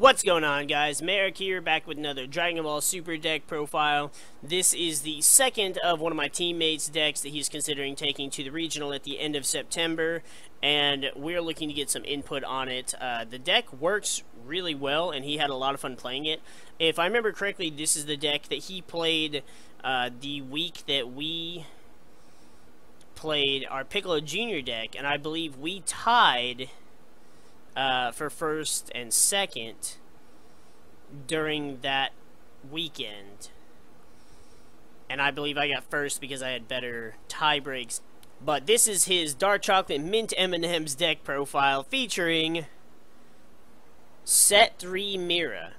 What's going on, guys? MariK here, back with another Dragon Ball Super deck profile. This is the second of one of my teammates' decks that he's considering taking to the regional at the end of September, and we're looking to get some input on it. The deck works really well, and he had a lot of fun playing it. If I remember correctly, this is the deck that he played the week that we played our Piccolo Jr. deck, and I believe we tied for first and second during that weekend. And I believe I got first because I had better tie breaks. But this is his Dark Chocolate Mint M&Ms deck profile featuring Set 3 Mira.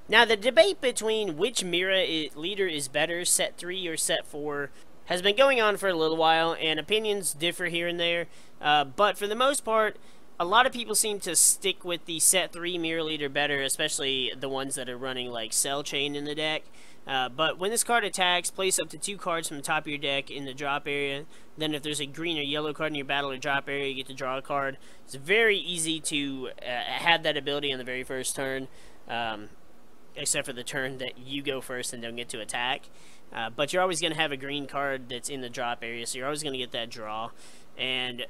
Now, the debate between which Mira leader is better, Set 3 or Set 4, has been going on for a little while, and opinions differ here and there. But for the most part, a lot of people seem to stick with the Set 3 Mirror Leader better, especially the ones that are running like Cell Chain in the deck. But when this card attacks, place up to 2 cards from the top of your deck in the drop area. Then if there's a green or yellow card in your battle or drop area, you get to draw a card. It's very easy to have that ability on the very first turn, except for the turn that you go first and don't get to attack. But you're always going to have a green card that's in the drop area, so you're always going to get that draw. And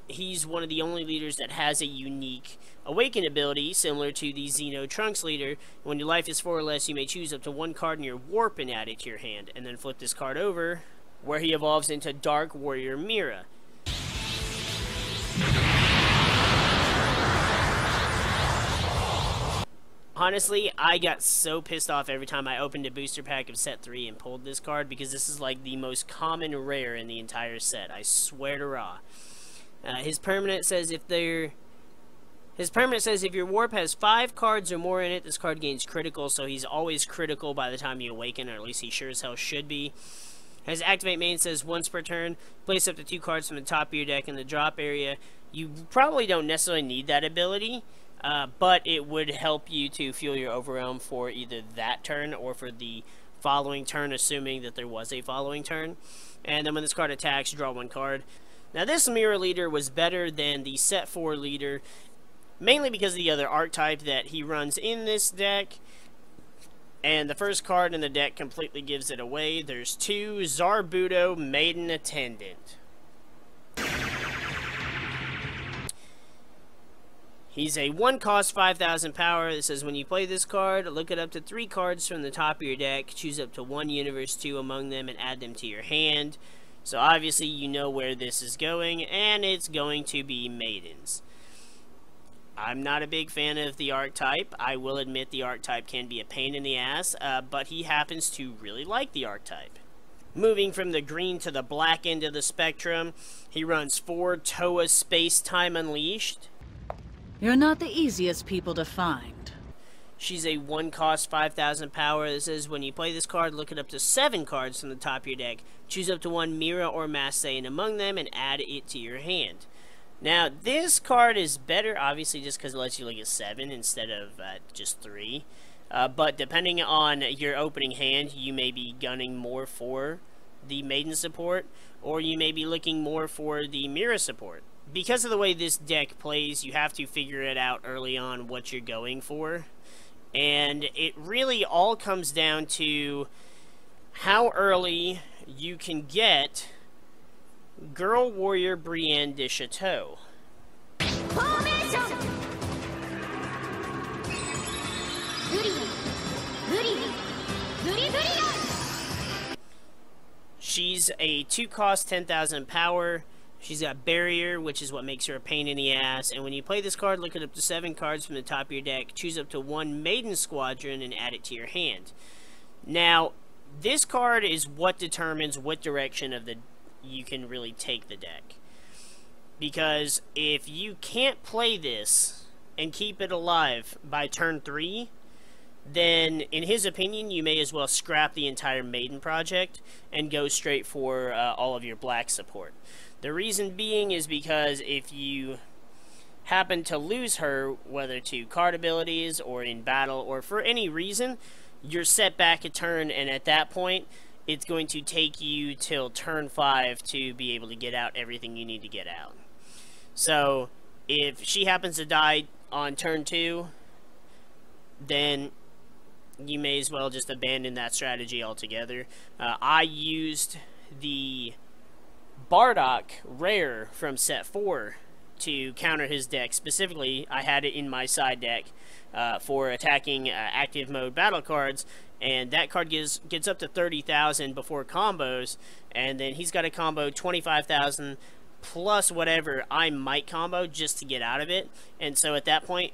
he's one of the only leaders that has a unique Awaken ability, similar to the Xeno Trunks leader. When your life is 4 or less, you may choose up to 1 card in your Warp and add it to your hand. And then flip this card over, where he evolves into Dark Warrior Mira. Honestly, I got so pissed off every time I opened a booster pack of Set 3 and pulled this card, because this is like the most common rare in the entire set. I swear to Ra. His permanent says if your Warp has 5 cards or more in it, this card gains critical, so he's always critical by the time you awaken, or at least he sure as hell should be. His activate main says once per turn, place up to 2 cards from the top of your deck in the drop area. You probably don't necessarily need that ability, but it would help you to fuel your overwhelm for either that turn or for the following turn, assuming that there was a following turn. And then when this card attacks, draw 1 card. Now, this Mirror Leader was better than the Set 4 leader, mainly because of the other archetype that he runs in this deck. And the first card in the deck completely gives it away. There's 2 Zarbuto Maiden Attendant. He's a 1-cost 5,000 power. It says when you play this card, look at up to 3 cards from the top of your deck, choose up to 1 Universe 2 among them, and add them to your hand. So obviously you know where this is going, and it's going to be Maidens. I'm not a big fan of the archetype. I will admit the archetype can be a pain in the ass, but he happens to really like the archetype. Moving from the green to the black end of the spectrum, he runs 4 Toei Space Time Unleashed. You're not the easiest people to find. She's a 1-cost 5,000 power. That says when you play this card, look at up to 7 cards from the top of your deck. Choose up to 1 Mira or Mass Saiyan among them and add it to your hand. Now, this card is better, obviously, just because it lets you look at 7 instead of just 3. But depending on your opening hand, you may be gunning more for the Maiden support, or you may be looking more for the Mira support. Because of the way this deck plays, you have to figure it out early on what you're going for. And it really all comes down to how early you can get Girl Warrior Brienne de Chateau. She's a 2-cost 10,000 power. She's got Barrier, which is what makes her a pain in the ass. And when you play this card, look at up to 7 cards from the top of your deck. Choose up to 1 Maiden Squadron and add it to your hand. Now, this card is what determines what direction of you can really take the deck. Because if you can't play this and keep it alive by turn 3, then, in his opinion, you may as well scrap the entire Maiden project and go straight for all of your black support. The reason being is because if you happen to lose her, whether to card abilities or in battle or for any reason, you're set back a turn, and at that point, it's going to take you till turn 5 to be able to get out everything you need to get out. So, if she happens to die on turn 2, then you may as well just abandon that strategy altogether. I used the Bardock rare from set 4 to counter his deck. Specifically, I had it in my side deck for attacking active mode battle cards, and that card gets up to 30,000 before combos, and then he's got to combo 25,000 plus whatever I might combo just to get out of it. And so at that point,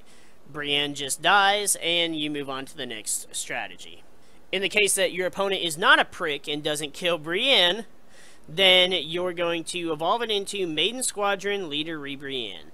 Brienne just dies, and you move on to the next strategy. In the case that your opponent is not a prick and doesn't kill Brienne, then you're going to evolve it into Maiden Squadron Leader Brienne.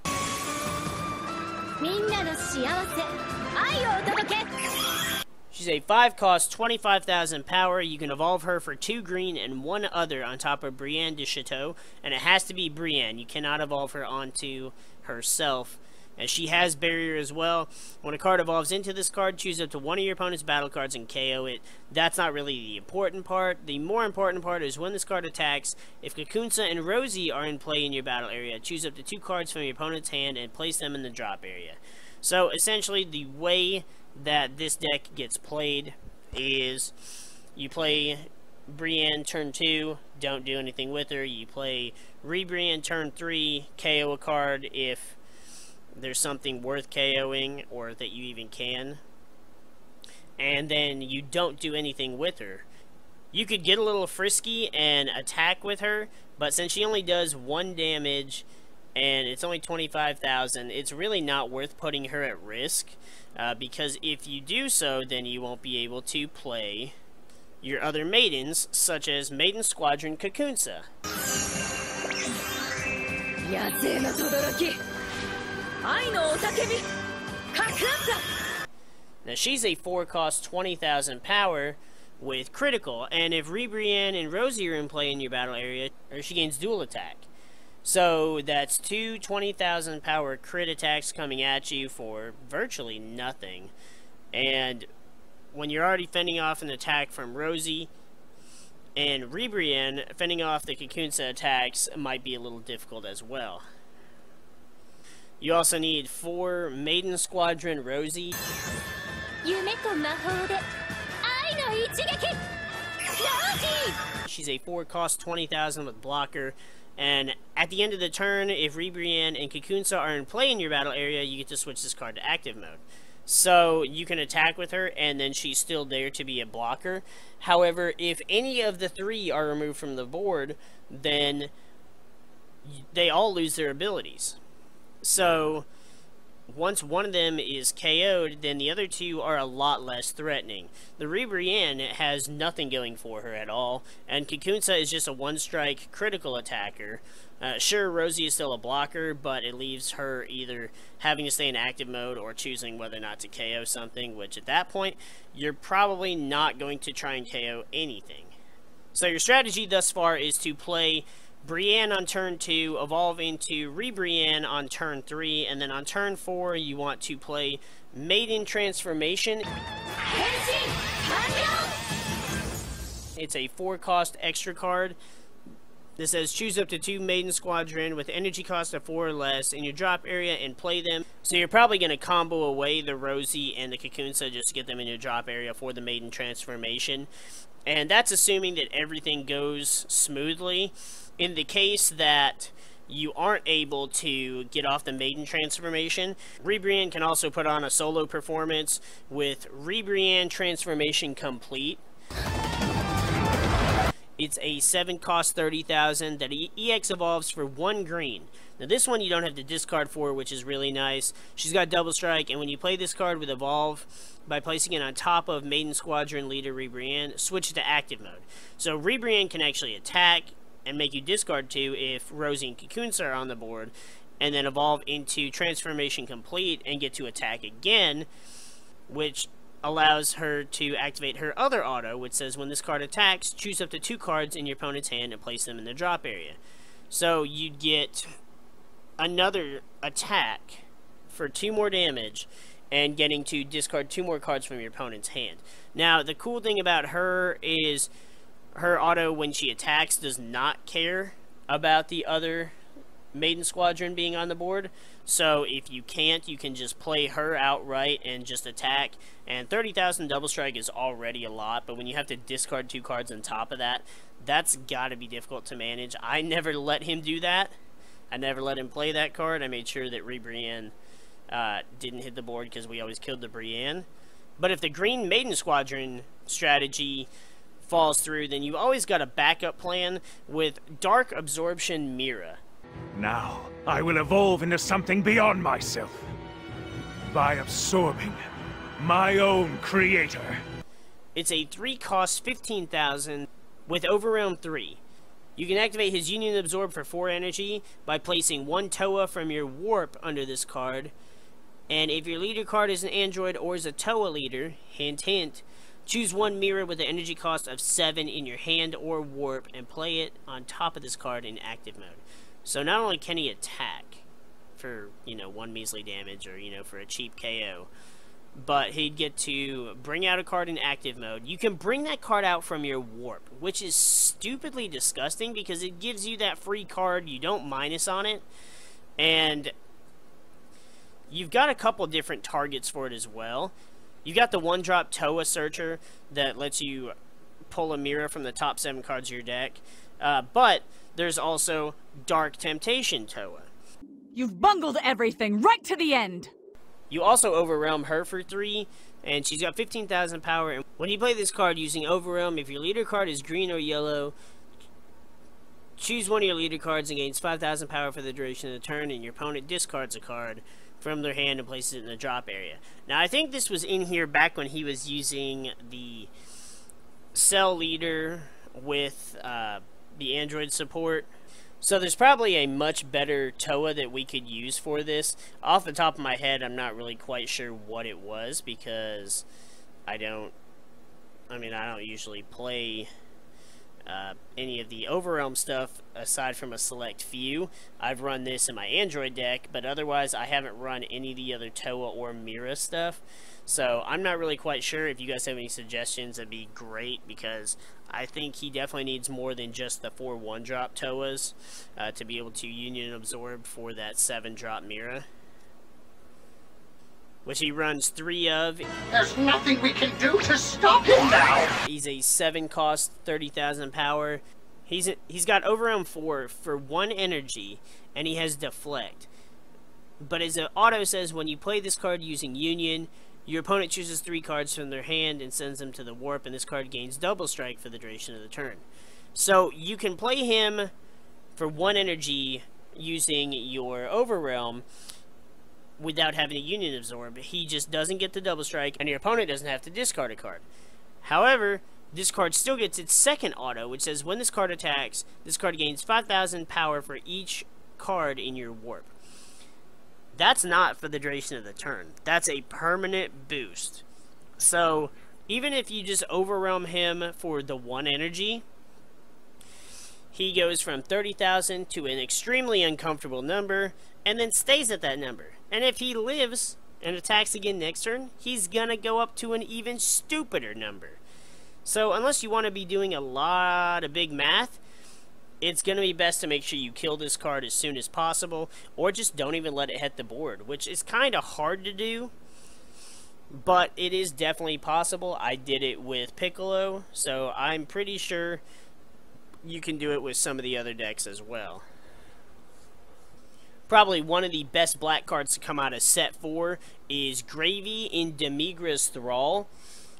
She's a 5-cost, 25,000 power. You can evolve her for 2 green and 1 other on top of Brienne de Chateau, and it has to be Brienne. You cannot evolve her onto herself, as she has barrier as well. When a card evolves into this card, choose up to one of your opponent's battle cards and KO it. That's not really the important part. The more important part is when this card attacks, if Kakunsa and Rosie are in play in your battle area, choose up to 2 cards from your opponent's hand and place them in the drop area. So essentially, the way that this deck gets played is you play Brienne turn 2, don't do anything with her. You play Brienne turn 3, KO a card if there's something worth KOing, or that you even can, and then you don't do anything with her. You could get a little frisky and attack with her, but since she only does 1 damage and it's only 25,000, it's really not worth putting her at risk, because if you do so, then you won't be able to play your other maidens, such as Maiden Squadron Kakunsa. Now she's a 4-cost, 20,000 power with critical, and if Brienne and Rosie are in play in your battle area, she gains dual attack. So that's 2 20,000 power crit attacks coming at you for virtually nothing. And when you're already fending off an attack from Rosie and Brienne, fending off the Kakunsa attacks might be a little difficult as well. You also need 4 Maiden Squadron Rosie. She's a 4-cost, 20,000 with blocker, and at the end of the turn, if Brienne and Kakunsa are in play in your battle area, you get to switch this card to active mode. So you can attack with her, and then she's still there to be a blocker. However, if any of the 3 are removed from the board, then they all lose their abilities. So once one of them is KO'd, then the other 2 are a lot less threatening. The Brienne has nothing going for her at all, and Kakunsa is just a 1-strike critical attacker. Sure, Rosie is still a blocker, but it leaves her either having to stay in active mode or choosing whether or not to KO something, which at that point, you're probably not going to try and KO anything. So your strategy thus far is to play Brienne on turn 2, evolve into Brienne on turn 3, and then on turn 4 you want to play Maiden Transformation. It's a 4-cost extra card. This says choose up to 2 Maiden Squadron with energy cost of 4 or less in your drop area and play them. So you're probably going to combo away the Rosie and the Kakunsa just to get them in your drop area for the Maiden Transformation. And that's assuming that everything goes smoothly. In the case that you aren't able to get off the Maiden Transformation, Brienne can also put on a solo performance with Brienne Transformation Complete. It's a 7-cost, 30,000 that EX evolves for 1 green. Now this one you don't have to discard for, which is really nice. She's got double strike, and when you play this card with evolve, by placing it on top of Maiden Squadron Leader Brienne, switch to active mode. So Brienne can actually attack and make you discard 2 if Rosie and Kakunsa are on the board, and then evolve into Transformation Complete and get to attack again, which allows her to activate her other auto, which says when this card attacks, choose up to 2 cards in your opponent's hand and place them in the drop area. So you'd get another attack for 2 more damage and getting to discard 2 more cards from your opponent's hand. Now, the cool thing about her is her auto, when she attacks, does not care about the other Maiden Squadron being on the board. So if you can't, you can just play her outright and just attack. And 30,000 double strike is already a lot, but when you have to discard 2 cards on top of that, that's got to be difficult to manage. I never let him do that. I never let him play that card. I made sure that Brienne didn't hit the board because we always killed the Brienne. But if the Green Maiden Squadron strategy falls through, then you always got a backup plan with Dark Absorption Mira. Now, I will evolve into something beyond myself. By absorbing my own creator. It's a 3 cost 15,000 with Overwhelm 3. You can activate his Union Absorb for 4 energy by placing 1 Toa from your Warp under this card. And if your leader card is an android or is a Toa leader, hint hint, choose 1 mirror with an energy cost of 7 in your hand or Warp and play it on top of this card in active mode. So not only can he attack for, 1 measly damage or, for a cheap KO, but he'd get to bring out a card in active mode. You can bring that card out from your Warp, which is stupidly disgusting because it gives you that free card. You don't minus on it. And you've got a couple different targets for it as well. You've got the 1-drop Toa Searcher that lets you pull a mirror from the top 7 cards of your deck. But there's also Dark Temptation Toa. You've bungled everything right to the end! You also Overwhelm her for 3, and she's got 15,000 power. And when you play this card using Overwhelm, if your leader card is green or yellow, choose one of your leader cards and gains 5,000 power for the duration of the turn, and your opponent discards a card from their hand and places it in the drop area. Now, I think this was in here back when he was using the Cell leader with the Android support. So there's probably a much better Toa that we could use for this. Off the top of my head, I'm not really quite sure what it was because I don't usually play any of the Overwhelm stuff aside from a select few. I've run this in my Android deck, but otherwise I haven't run any of the other Toa or Mira stuff. So I'm not really quite sure. If you guys have any suggestions, that'd be great because I think he definitely needs more than just the 4 1-drop Toas to be able to Union Absorb for that 7-drop Mira, which he runs 3 of. There's nothing we can do to stop him now! He's a 7 cost, 30,000 power. He's got Overwhelm 4 for 1 energy, and he has Deflect. But his auto says when you play this card using Union, your opponent chooses 3 cards from their hand and sends them to the Warp, and this card gains double strike for the duration of the turn. So you can play him for 1 energy using your Overwhelm without having a Union Absorb. He just doesn't get the double strike, and your opponent doesn't have to discard a card. However, this card still gets its second auto, which says when this card attacks, this card gains 5,000 power for each card in your Warp. That's not for the duration of the turn. That's a permanent boost. So, even if you just Overwhelm him for the 1 energy, he goes from 30,000 to an extremely uncomfortable number, and then stays at that number. And if he lives and attacks again next turn, he's gonna go up to an even stupider number. So, unless you want to be doing a lot of big math, it's going to be best to make sure you kill this card as soon as possible, or just don't even let it hit the board, which is kind of hard to do, but it is definitely possible. I did it with Piccolo, so I'm pretty sure you can do it with some of the other decks as well. Probably one of the best black cards to come out of set 4 is Gravy in Demigra's Thrall.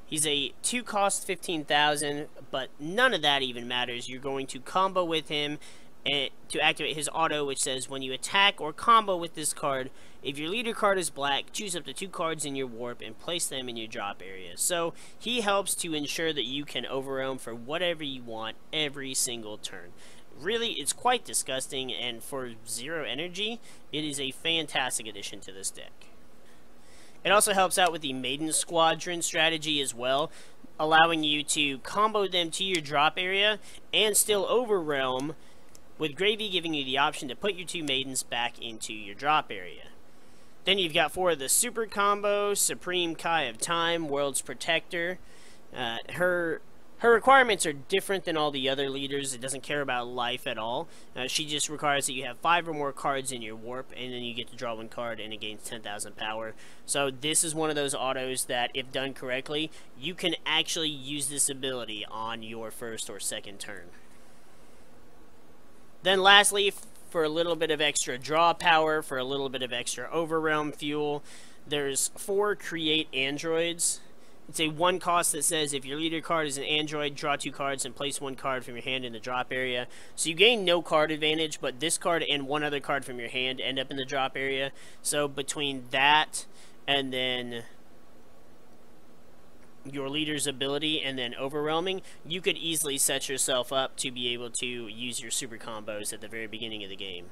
He's a 2 cost 15,000, but none of that even matters. You're going to combo with him to activate his auto, which says when you attack or combo with this card, if your leader card is black, choose up to 2 cards in your Warp and place them in your drop area. So he helps to ensure that you can Overwhelm for whatever you want every single turn. Really, it's quite disgusting, and for 0 energy, it is a fantastic addition to this deck. It also helps out with the Maiden Squadron strategy as well, allowing you to combo them to your drop area and still Overwhelm, with Gravy giving you the option to put your 2 Maidens back into your drop area. Then you've got 4 of the super combos: Supreme Kai of Time, World's Protector. Her Her requirements are different than all the other leaders. It doesn't care about life at all. She just requires that you have 5 or more cards in your warp, and then you get to draw 1 card, and it gains 10,000 power. So this is one of those autos that, if done correctly, you can actually use this ability on your first or second turn. Then lastly, for a little bit of extra draw power, for a little bit of extra overwhelm fuel, there's 4 create androids. It's a 1 cost that says if your leader card is an android, draw 2 cards and place 1 card from your hand in the drop area. So you gain no card advantage, but this card and 1 other card from your hand end up in the drop area. So between that and then your leader's ability and then overwhelming, you could easily set yourself up to be able to use your super combos at the very beginning of the game.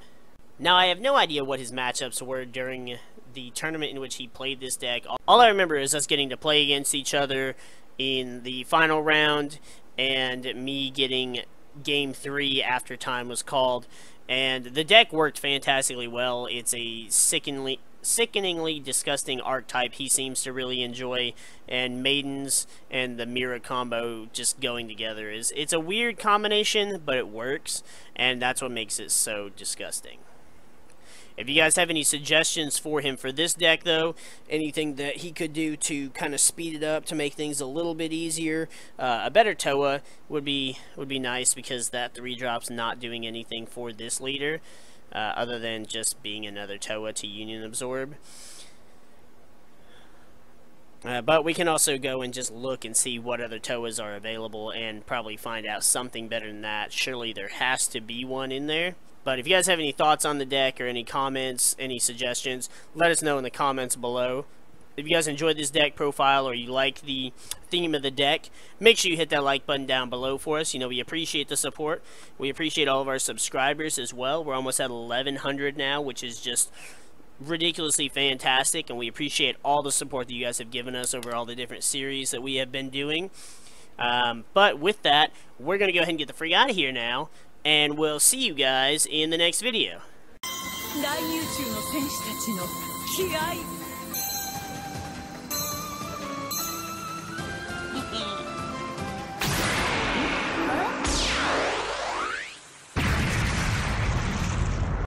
Now, I have no idea what his matchups were during the tournament in which he played this deck. All I remember is us getting to play against each other in the final round and me getting game 3 after time was called. And the deck worked fantastically well. It's a sickeningly disgusting archetype he seems to really enjoy, and Maidens and the MariK combo just going together it's a weird combination, but it works, and that's what makes it so disgusting. If you guys have any suggestions for him for this deck, though, anything that he could do to kind of speed it up to make things a little bit easier, a better Toei would be nice, because that 3-drop's not doing anything for this leader, other than just being another Toei to Union Absorb. But we can also go and just look and see what other Toei's are available and probably find out something better than that. Surely there has to be one in there. But if you guys have any thoughts on the deck or any comments, any suggestions, let us know in the comments below. If you guys enjoyed this deck profile or you like the theme of the deck, make sure you hit that like button down below for us. You know, we appreciate the support. We appreciate all of our subscribers as well. We're almost at 1,100 now, which is just ridiculously fantastic, and we appreciate all the support that you guys have given us over all the different series that we have been doing. But with that, we're going to go ahead and get the freak out of here now, and we'll see you guys in the next video.